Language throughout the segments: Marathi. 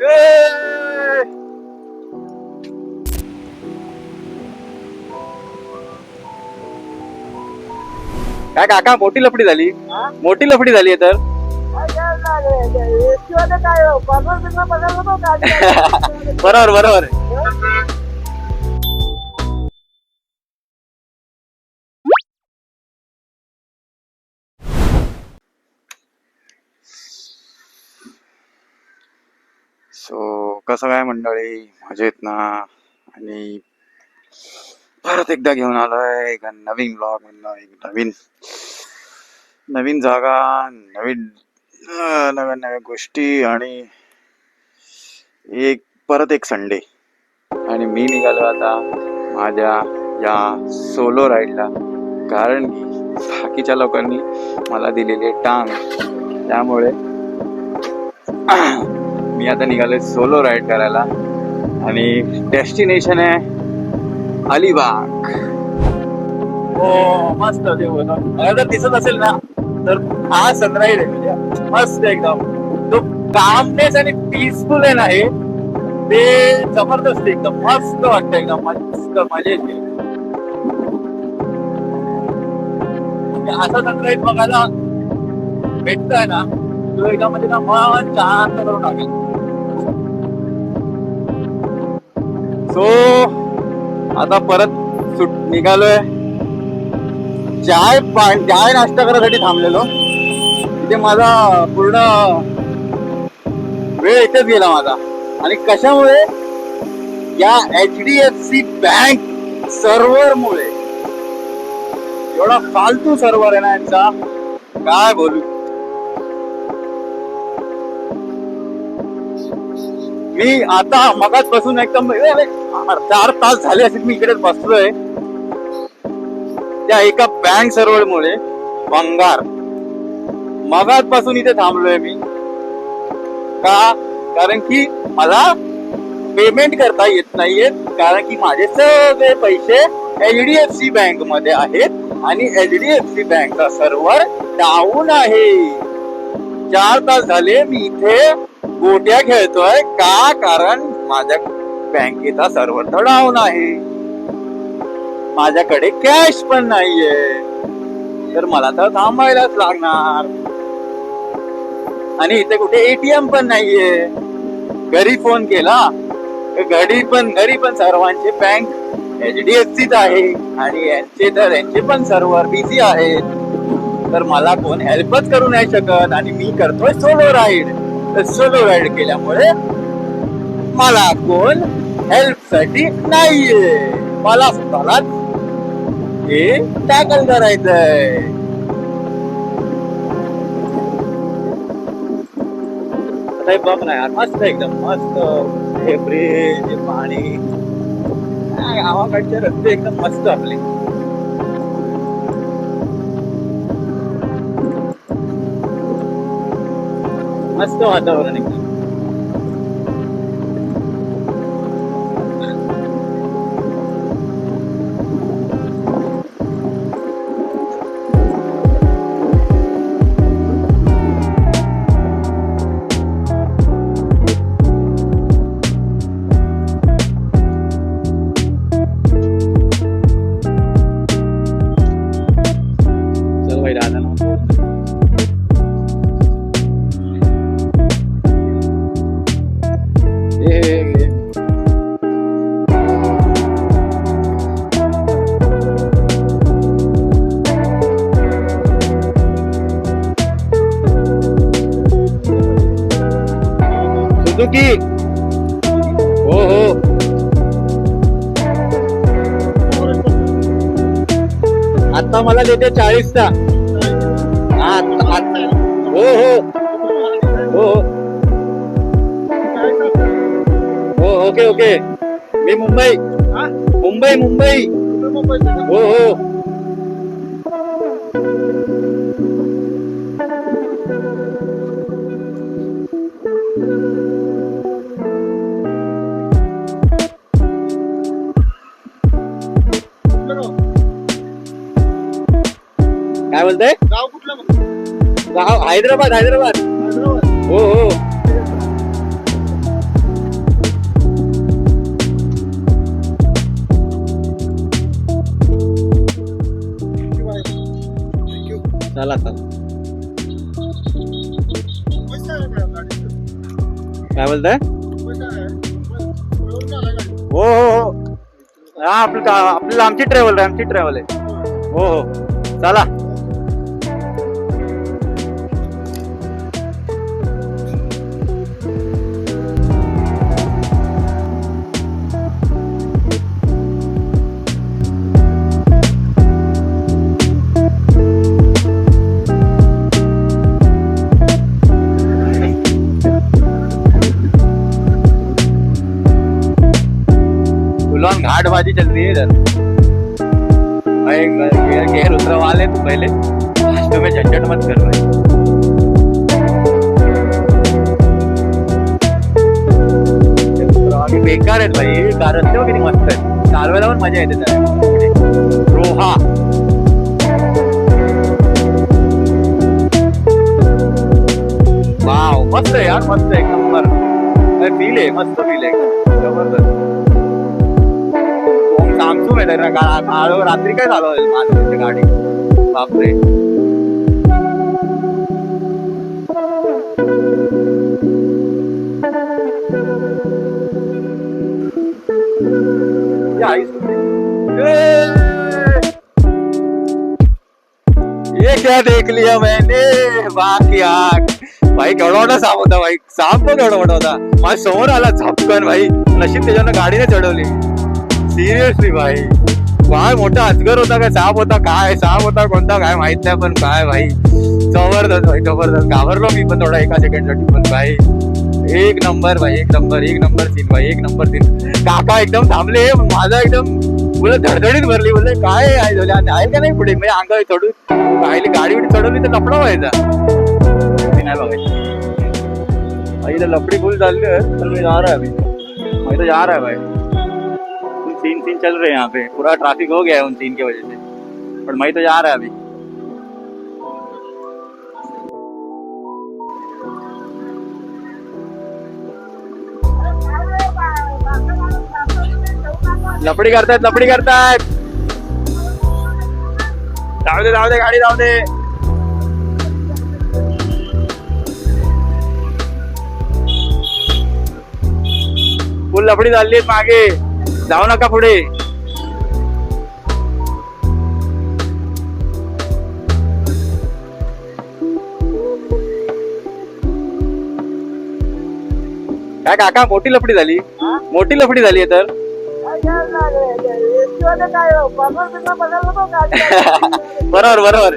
काय काका मोठी लफडी झाली, मोठी लफडी झाली तर बरोबर बरोबर. सो कसं काय मंडळी, मजेत ना? आणि परत एकदा घेऊन आलोय एका नवीन ब्लॉग मधनं, एक नवीन जागा, नव्या नव्या गोष्टी आणि परत एक संडे. आणि मी निघालो आता माझ्या या सोलो राईडला, कारण की बाकीच्या लोकांनी मला दिलेली टांग, त्यामुळे मी आता निघालोय सोलो राईड करायला. आणि डेस्टिनेशन आहे अलिबाग. हो मस्त. जर दिसत असेल ना तर हा सनराईड आहे, म्हणजे मस्त एकदम. तो कामनेस आणि पीसफुल आहे ना, हे ते जबरदस्त, एकदम मस्त वाटतं, एकदम मस्त मजा येते. असा सनराईड बघायला भेटतोय ना, तो एकदम म्हणजे ना मन शांत करून टाकेल. सो आता परत निघालोय. चाय नाश्ता करायसाठी थांबलेलो, तिथे माझा पूर्ण वेळ इथेच गेला माझा. आणि कशामुळे? या HDFC बँक सर्व्हर मुळे. एवढा फालतू सर्व्हर आहे ना यांचा, काय बोलू. मी आता मगाच बसून एकदम 4 तास झाले असे मी इकडेच बसलोय त्या एका बँक सर्व्हर मुळे. भंगार. मगाच पासून इथे थांबलोय मी. का? कारण की मला पेमेंट करता येत नाहीये, कारण की माझे सगळे पैसे HDFC बँक मध्ये आहेत आणि HDFC बँकचा सर्व्हर डाऊन आहे. 4 तास झाले मी इथे गोट्या खेळतोय. का? कारण माझ्या बँकेचा सर्व्हर तर डाऊन आहे, माझ्याकडे कॅश पण नाहीये, तर मला तर थांबायलाच लागणार. आणि इथे कुठे ATM पण नाहीये. घरी फोन केला, घरी पण सर्वांचे बँक HDFCच आहे आणि यांचे पण सर्व्हर बिझी आहेत, तर मला कोण हेल्पच करू नाही शकत. आणि मी करतोय सोलो राईड. सोलो राईड केल्यामुळे मला कोण हेल्प साठी नाहीये. मला स्वतःलाच हे टॅकल करायचंय. आता बघ ना यार, मस्त एकदम मस्त. हे ब्रिज, हे पाणी, गावाकडचे रस्ते एकदम मस्त आपले. मस्त वातावरण एकदम. चल भाई दादा ना. सुझुकी. हो हो. आता मला देते 40चा. हो हो हो हो. Okay okay. मी मुंबई. हो हो. काय बोलताय? गाव कुठलं? हैदराबाद. हो हो. चला चला. काय बोलताय? हो हो हो, हा आपल्याला आमची ट्रॅव्हल आहे. हो हो, चला. फुल घाटबाजी चल रही है इधर. भाई गेर उतरवा ले तू पहले, तुम्हें झंझट मत कर भाई. बेकार आहेत भाई कार, रस्ते किती मस्त आहेत, चालवायला पण मजा येते त्याला. रोहा वाव, मस्त आहे यार, मस्त एक नंबर फील आहे, मस्त फील आहे, जबरदस्त. सामसूम आहे ना, रात्री काय झालं माझं गाडी, बापरे. ये क्या देख लिया मैंने, बाकी आग भाई. केवढा मोठा साप होता भाई, साप पण केवढा मोठा होता, माझ्या समोर आला झपकन भाई. नशीब त्याच्यानं गाडीने चढवली, सिरियसली भाई. काय मोठा अजगर होता, काय साप होता, काय साप होता कोणता काय माहित नाही, पण काय भाई जबरदस्त भाई, जबरदस्त. घाबरलो मी पण थोडा एका सेकंडसाठी, पण भाई एक नंबर भाई, एक नंबर सीन भाई, एक नंबर सीन. काका एकदम थांबले, माझा एकदम बोल धडधडीत भरली, बोलले काय आहे का नाही पुढे, म्हणजे अंगावर चढून राहिली, गाडी चढवली तर लफडा व्हायचा. नाही बघायचं भाई, इधर लफड़ी फुल चालली है, तर मी जा रहा है अभी, मैं तो जा रहा है भाई. सीन चल रहे हैं यहाँ पे, पूरा ट्रैफिक हो गया है उन सीन की वजह से, पर मैं तो जा रहा है अभी. लफड़ी करतायत. जाऊ दे गाडी जाऊ दे. फुल लफडी चालली मागे, जाऊ नका पुढे. काय काका, मोठी लफडी झाली तर. बरोबर.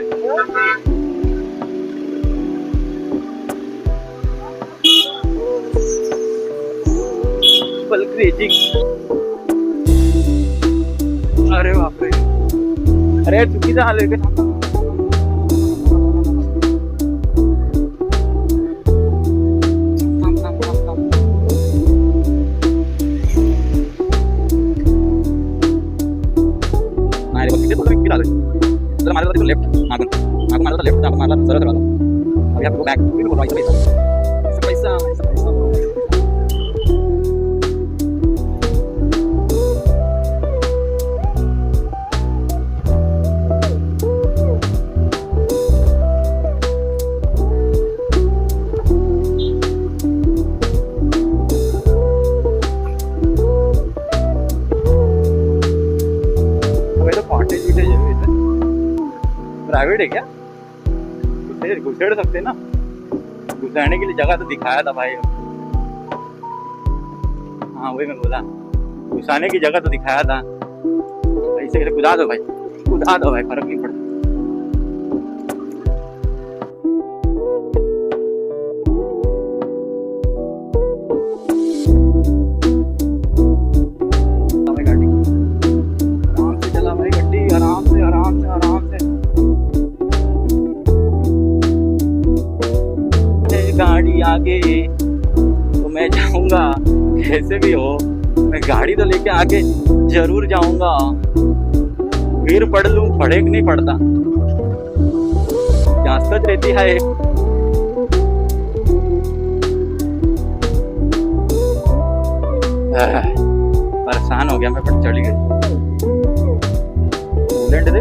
अरे बापरे, अरे चुकीचं आलोय का. लेफ्ट मागून लेफ्ट मारला सरळ बॅक पैसा. प्राइवेट है क्या, घुसेड़ सकते ना, घुसाने के लिए जगह तो दिखाया था भाई. हाँ वही मैं बोला, घुसाने की जगह तो दिखाया था, ऐसे कैसे कुदा दो भाई, फर्क नहीं पड़ता. गाड़ी आगे तो मैं जाऊंगा, कैसे भी हो मैं गाड़ी तो लेके आगे जरूर जाऊंगा. फिर पढ़ लूं, पढ़े नहीं पढ़ता, जास्तच रहती है. परेशान हो गया मैं, पर चली गई. कूलेंट दे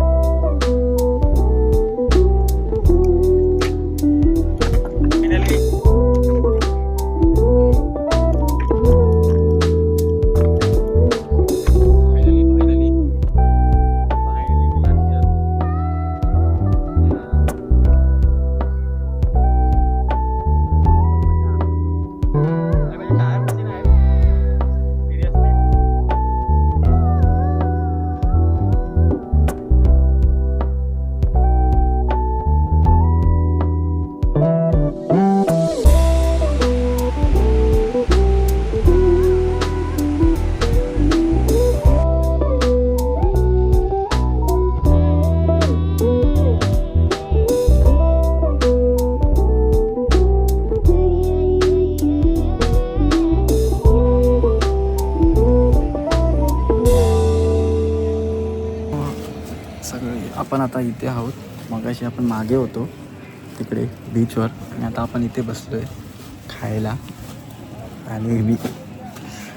आपण आता इथे आहोत. मगाशी आपण मागे होतो तिकडे बीचवर आणि आता आपण इथे बसलो आहे खायला. आणि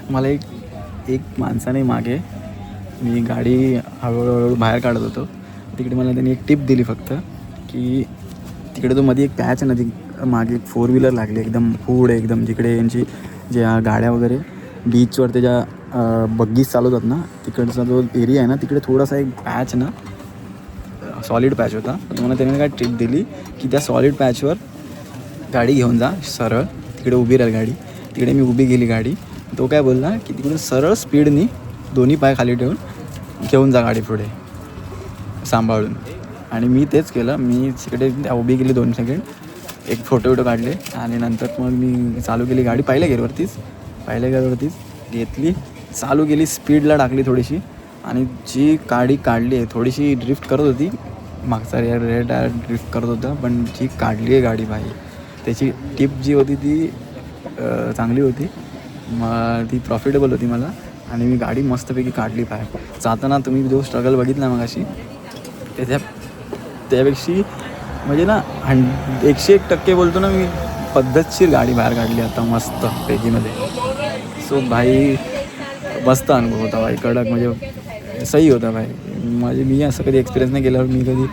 मला एक माणसाने मागे, मी गाडी हळूहळू बाहेर काढत होतो तिकडे, मला त्यांनी एक टिप दिली फक्त की तिकडे तो मध्ये एक पॅच आहे ना, मागे एक 4 व्हीलर लागली एकदम पुढे, एकदम जिकडे यांची ज्या गाड्या वगैरे बीचवर त्याच्या बग्गीज चालवतात ना, तिकडचा जो एरिया आहे ना, तिकडे थोडासा एक पॅच ना सॉलिड पॅच होता. मला त्याने काय टिप दिली की त्या सॉलिड पॅचवर गाडी घेऊन जा सरळ, तिकडे उभी राहील गाडी. तिकडे मी उभी गेली गाडी. तो काय बोलला की तिकडून सरळ स्पीडनी दोन्ही पाय खाली ठेवून घेऊन जा गाडी पुढे सांभाळून. आणि मी तेच केलं. मी तिकडे उभी गेली 2 सेकंड, एक फोटो काढले आणि नंतर मग मी चालू केली गाडी पहिल्या गेअरवरतीच घेतली, चालू केली, स्पीडला टाकली थोडीशी आणि जी गाडी काढली आहे थोडीशी ड्रिफ्ट करत होती, मागचा रेड ड्रिफ्ट करत होता, पण जी काढली आहे गाडी भाई, त्याची टिप जी होती ती चांगली होती, ती प्रॉफिटेबल होती मला आणि मी गाडी मस्तपैकी काढली बाहेर. जाताना तुम्ही जो स्ट्रगल बघितला मग अशी त्यापेक्षा म्हणजे ना 101% बोलतो ना मी, पद्धतशीर गाडी बाहेर काढली आता मस्त पैकीमध्ये. सो भाई मस्त अनुभव होता भाई, कडक म्हणजे सही होता भाई. म्हणजे मी असं कधी एक्सपिरियन्स नाही केल्यावर मी कधी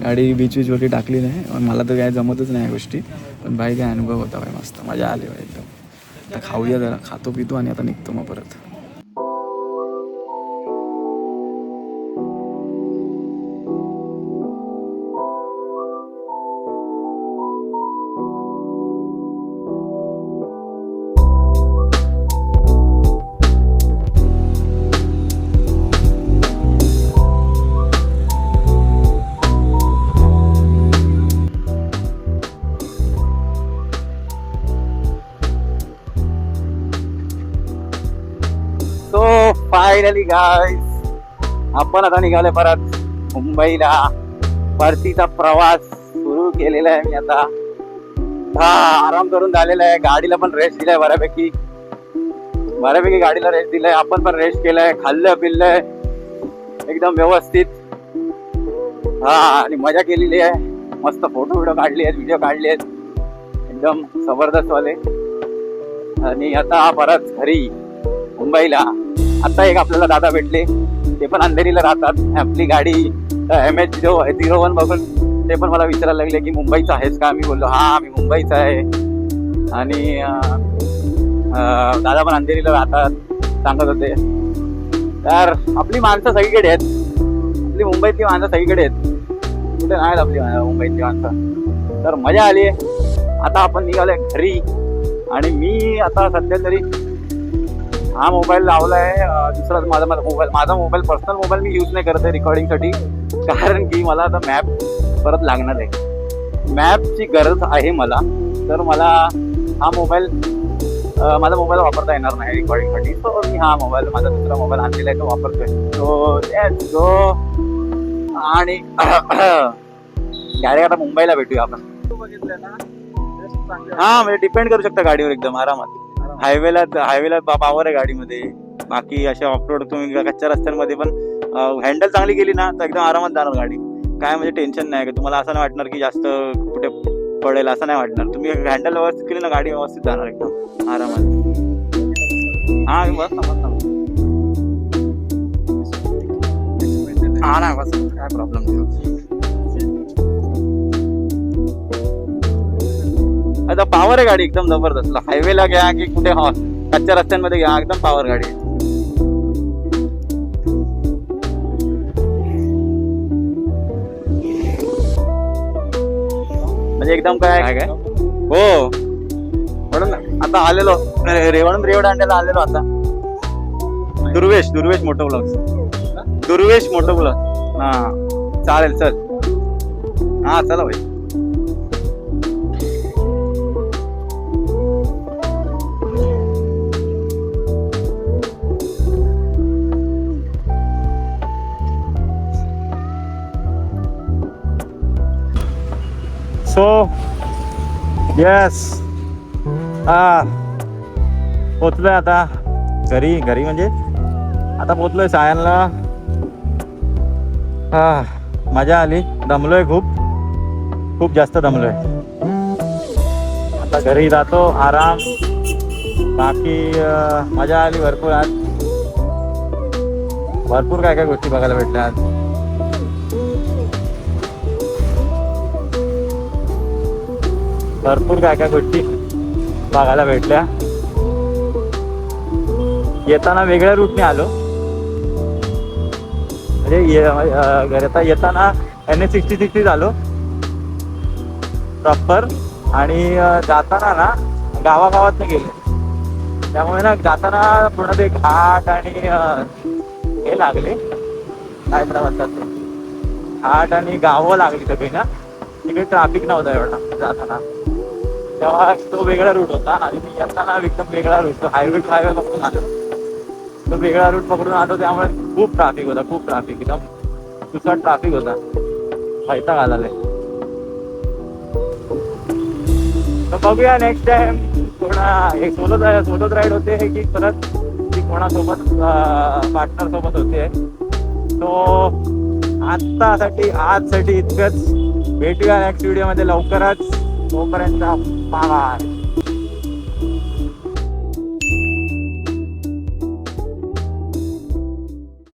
गाडी बीचवरती टाकली नाही, मला तर काय जमतच नाही या गोष्टी. पण भाई काय अनुभव होता भाई, मस्त मजा आली भाई एकदम. आता खाऊया जरा, खातो पितो आणि आता निघतो मग परत. फायनली गाईज आपण आता निघाले परत मुंबईला. परतीचा प्रवास सुरू केलेला आहे मी आता. आराम करून झालेला आहे, गाडीला पण रेस्ट दिलाय बऱ्यापैकी गाडीला रेस्ट दिलाय, आपण पण रेस्ट केलाय, खाल्लं पिल्लंय एकदम व्यवस्थित. आणि मजा केलेली आहे, मस्त फोटो काढले आहेत, व्हिडिओ काढले आहेत एकदम जबरदस्त वाले. आणि आता परत घरी मुंबईला. आता एक आपल्याला दादा भेटले, ते पण अंधेरीला राहतात. आपली गाडी MH01 बघून ते पण मला विचारायला लागले की मुंबईचा आहेस का. मी बोललो हा मी मुंबईचा आहे. आणि दादा पण अंधेरीला राहतात सांगत होते. तर आपली माणसं सगळीकडे आहेत, आपली मुंबईतली माणसं सगळीकडे आहेत, कुठे नाहीत आपली मुंबईतली माणसं. तर मजा आली. आता आपण निघालोय घरी आणि मी आता सध्या तरी हा मोबाईल लावलाय, दुसरा माझा मोबाईल पर्सनल मोबाईल मी यूज नाही करत आहे रेकॉर्डिंगसाठी, कारण की मला आता मॅप परत लागणार आहे, मॅपची गरज आहे मला. तर मला हा मोबाईल माझा मोबाईल वापरता येणार नाही रेकॉर्डिंगसाठी. सो मी हा मोबाईल, माझा दुसरा मोबाईल आणलेला आहे तो वापरतोय. So let's go. आणि गाडी आता मुंबईला भेटूया आपण. हा म्हणजे डिपेंड करू शकता गाडीवर एकदम आरामात. हायवेला पावर आहे गाडीमध्ये. बाकी अशा ऑफरोड तुम्ही कच्च्या रस्त्यांमध्ये पण हँडल चांगली केली ना तर एकदम आरामात जाणार गाडी. काय म्हणजे टेन्शन नाही, तुम्हाला असं नाही वाटणार की जास्त कुठे पडेल, असं नाही वाटणार. तुम्ही हँडल व्यवस्थित केली ना गाडी व्यवस्थित जाणार एकदम आरामात. हा बस हा ना बस, काय प्रॉब्लेम नाही. आता पावर आहे गाडी एकदम जबरदस्त. हायवेला घ्या की कुठे कच्च्या रस्त्यांमध्ये घ्या, एकदम पावर गाडी. म्हणजे एकदम काय हो. म्हणून आता आलेलो रेवण अंड्याला आलेलो आता. Durvesh moto blog. हा चालेल चल. हा चला भाई. सो येस पोचलोय आता घरी म्हणजे आता पोचलोय सायनला. मजा आली, दमलोय खूप जास्त दमलोय. आता घरी जातो आराम. बाकी मजा आली भरपूर. आज भरपूर काय काय गोष्टी बघायला भेटल्या. आज भरपूर काय काय गोष्टी बघायला भेटल्या. येताना वेगळ्या रूटने आलो, म्हणजे येताना NH-60 आलो प्रॉपर, आणि जाताना ना गावागावात गेलो. त्यामुळे ना जाताना पूर्ण ते घाट आणि हे लागले, काय म्हणतात ते, घाट आणि गावं लागली सगळी ना. तिकडे ट्रॅफिक नव्हता एवढा जाताना, तेव्हा तो वेगळा रूट होता. आणि मी येताना एकदम वेगळा रूट, तो हायवे टू हायवे पकडून आलो, तो वेगळा रूट पकडून आलो. त्यामुळे खूप ट्रॅफिक होता, खूप ट्रॅफिक, एकदम दुसरा ट्रॅफिक होता. वैताग आलेला. तर बघूया नेक्स्ट टाइम कोणा एक सोलोच राईड होते की परत की कोणासोबत पार्टनर सोबत होते. तो आजसाठी इतकंच. भेटूया नेक्स्ट व्हिडिओ मध्ये लवकरच. तोपर्यंत बाय.